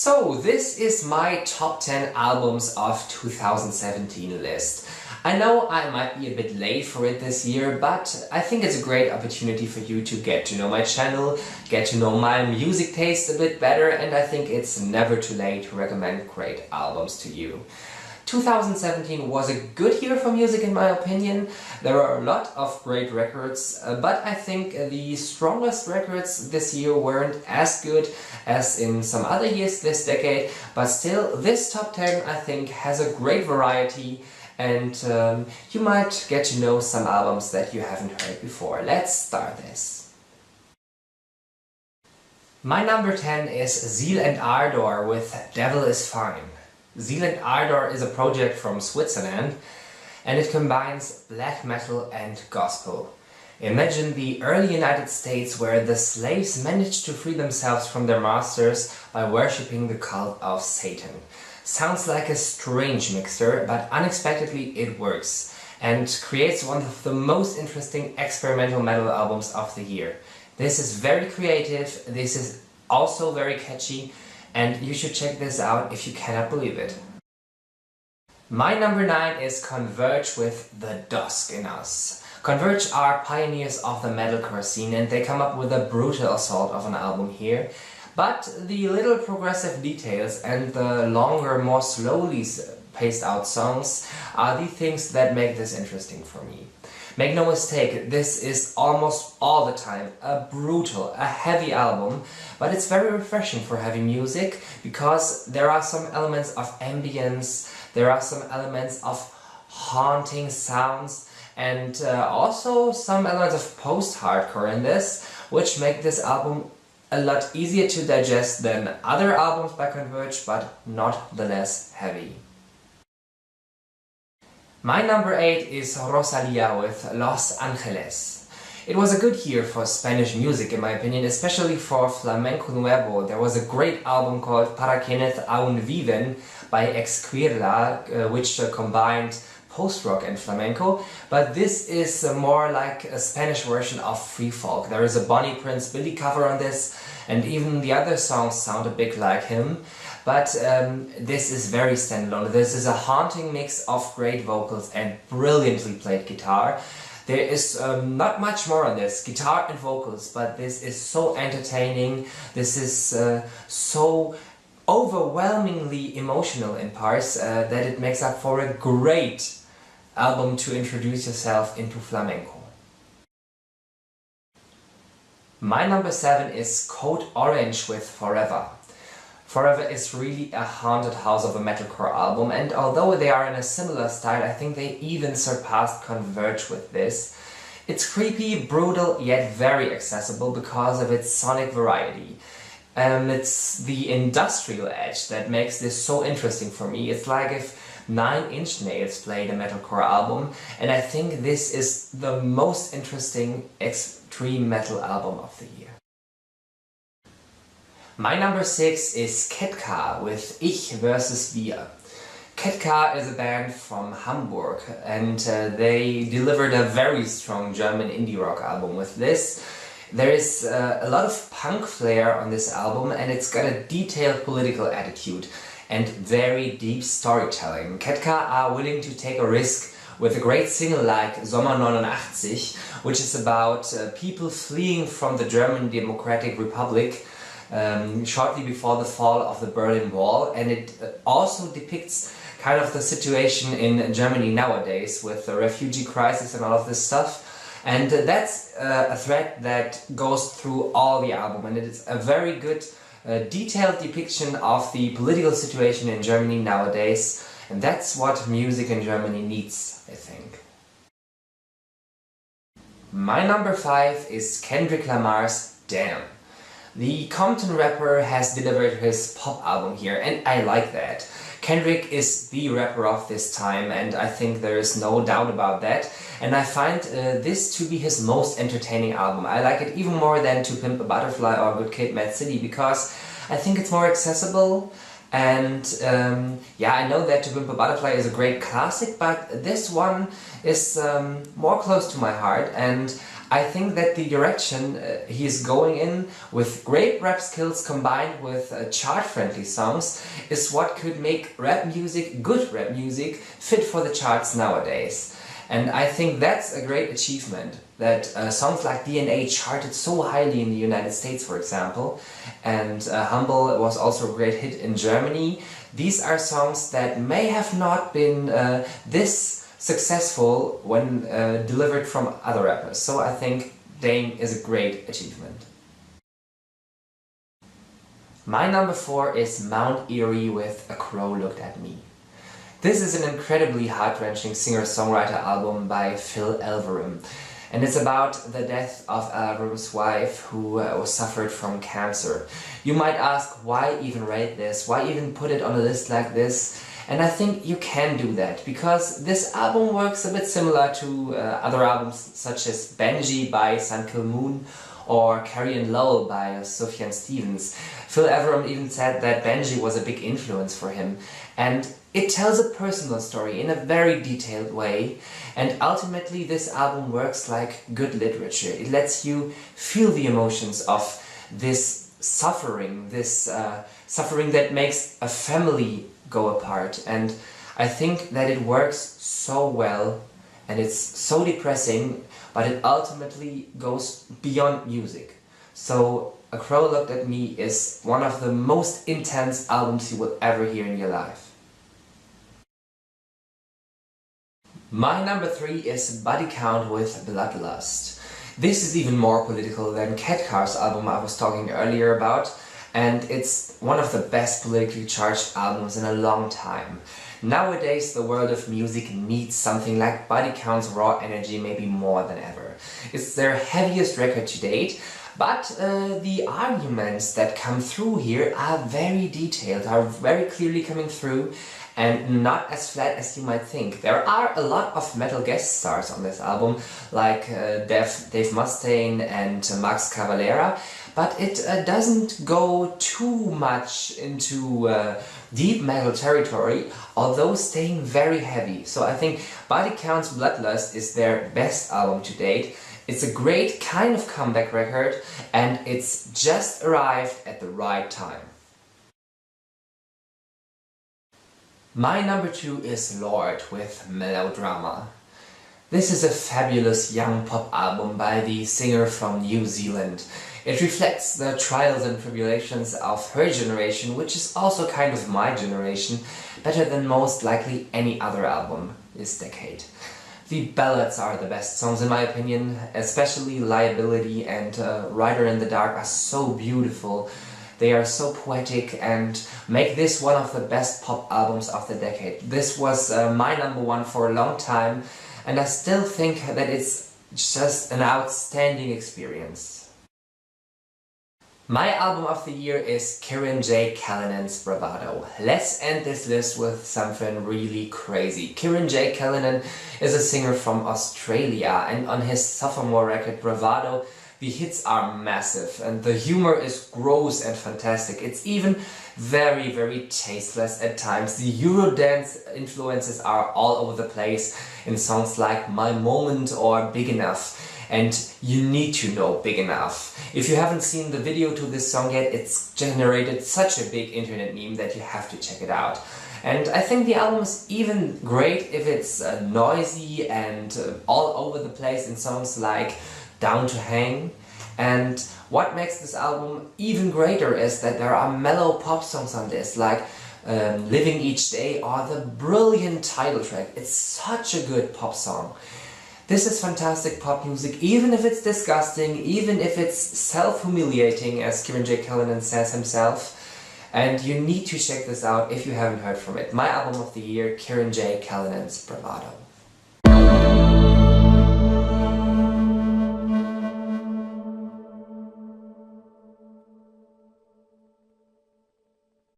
So this is my top 10 albums of 2017 list. I know I might be a bit late for it this year, but I think it's a great opportunity for you to get to know my channel, get to know my music taste a bit better, and I think it's never too late to recommend great albums to you. 2017 was a good year for music in my opinion. There were a lot of great records, but I think the strongest records this year weren't as good as in some other years this decade, but still this top 10 I think has a great variety, and you might get to know some albums that you haven't heard before. Let's start this. My number 10 is Ziel and Ardor with Devil is Fine. Ziel and Ardor is a project from Switzerland, and it combines black metal and gospel. Imagine the early United States where the slaves managed to free themselves from their masters by worshipping the cult of Satan. Sounds like a strange mixture, but unexpectedly it works and creates one of the most interesting experimental metal albums of the year. This is very creative, this is also very catchy, and you should check this out if you cannot believe it. My number 9 is Converge with The Dusk in Us. Converge are pioneers of the metalcore scene, and they come up with a brutal assault of an album here. But the little progressive details and the longer, more slowly paced out songs are the things that make this interesting for me. Make no mistake, this is almost all the time a brutal, a heavy album, but it's very refreshing for heavy music because there are some elements of ambience, there are some elements of haunting sounds, and also some elements of post-hardcore in this, which make this album a lot easier to digest than other albums by Converge, but not the less heavy. My number 8 is Rosalía with Los Angeles. It was a good year for Spanish music in my opinion, especially for Flamenco Nuevo. There was a great album called Para Quienes Aún Viven by Exquierda, which combined post-rock and flamenco, but this is more like a Spanish version of free folk. There is a Bonnie Prince Billy cover on this, and even the other songs sound a bit like him. But this is very standalone. This is a haunting mix of great vocals and brilliantly played guitar. There is not much more on this, guitar and vocals, but this is so entertaining. This is so overwhelmingly emotional in parts that it makes up for a great album to introduce yourself into flamenco. My number 7 is Code Orange with Forever. Forever is really a haunted house of a metalcore album, and although they are in a similar style, I think they even surpassed Converge with this. It's creepy, brutal, yet very accessible because of its sonic variety. It's the industrial edge that makes this so interesting for me. It's like if Nine Inch Nails played a metalcore album, and I think this is the most interesting extreme metal album of the year. My number 6 is Ketka with Ich vs. Wir. Ketka is a band from Hamburg, and they delivered a very strong German indie rock album with this. There is a lot of punk flair on this album, and it's got a detailed political attitude and very deep storytelling. Ketka are willing to take a risk with a great single like Sommer 89, which is about people fleeing from the German Democratic Republic shortly before the fall of the Berlin Wall, and it also depicts kind of the situation in Germany nowadays with the refugee crisis and all of this stuff. And that's a thread that goes through all the album, and it is a very good detailed depiction of the political situation in Germany nowadays, and that's what music in Germany needs, I think. My number 5 is Kendrick Lamar's Damn. The Compton rapper has delivered his pop album here, and I like that. Kendrick is the rapper of this time, and I think there is no doubt about that. And I find this to be his most entertaining album. I like it even more than To Pimp a Butterfly or Good Kid, Mad City, because I think it's more accessible. And yeah, I know that To Pimp a Butterfly is a great classic, but this one is more close to my heart, and I think that the direction he is going in, with great rap skills combined with chart-friendly songs, is what could make rap music, good rap music, fit for the charts nowadays. And I think that's a great achievement, that songs like DNA charted so highly in the United States, for example, and Humble was also a great hit in Germany. These are songs that may have not been this successful when delivered from other rappers. So I think Dame is a great achievement. My number 4 is Mount Eerie with A Crow Looked at Me. This is an incredibly heart-wrenching singer-songwriter album by Phil Elverum, and it's about the death of Elverum's wife, who suffered from cancer. You might ask, why even rate this? Why even put it on a list like this? And I think you can do that, because this album works a bit similar to other albums such as Benji by Sun Kil Moon or Carrion Lull by Sufjan Stevens. Phil Elverum even said that Benji was a big influence for him, and it tells a personal story in a very detailed way, and ultimately this album works like good literature. It lets you feel the emotions of this suffering, suffering that makes a family go apart, and I think that it works so well, and it's so depressing, but it ultimately goes beyond music. So A Crow Looked at Me is one of the most intense albums you will ever hear in your life. My number 3 is Body Count with Bloodlust. This is even more political than Cat Car's album I was talking earlier about, and it's one of the best politically charged albums in a long time. Nowadays the world of music needs something like Body Count's raw energy maybe more than ever. It's their heaviest record to date, but the arguments that come through here are very detailed, are very clearly coming through, and not as flat as you might think. There are a lot of metal guest stars on this album, like Dave Mustaine and Max Cavalera, but it doesn't go too much into deep metal territory, although staying very heavy. So I think Body Count's Bloodlust is their best album to date. It's a great kind of comeback record, and it's just arrived at the right time. My number 2 is Lorde with Melodrama. This is a fabulous young pop album by the singer from New Zealand. It reflects the trials and tribulations of her generation, which is also kind of my generation, better than most likely any other album this decade. The ballads are the best songs in my opinion, especially Liability and Rider in the Dark are so beautiful. They are so poetic and make this one of the best pop albums of the decade. This was my number 1 for a long time, and I still think that it's just an outstanding experience. My album of the year is Kieran J. Callinan's Bravado. Let's end this list with something really crazy. Kieran J. Callinan is a singer from Australia, and on his sophomore record Bravado, the hits are massive and the humor is gross and fantastic. It's even very, very tasteless at times. The Eurodance influences are all over the place in songs like My Moment or Big Enough. And you need to know Big Enough. If you haven't seen the video to this song yet, it's generated such a big internet meme that you have to check it out. And I think the album is even great if it's noisy and all over the place in songs like Down to Hang. And what makes this album even greater is that there are mellow pop songs on this, like Living Each Day or the brilliant title track. It's such a good pop song. This is fantastic pop music, even if it's disgusting, even if it's self-humiliating, as Kieran J. Callinan says himself. And you need to check this out if you haven't heard from it. My album of the year, Kieran J. Callinan's Bravado.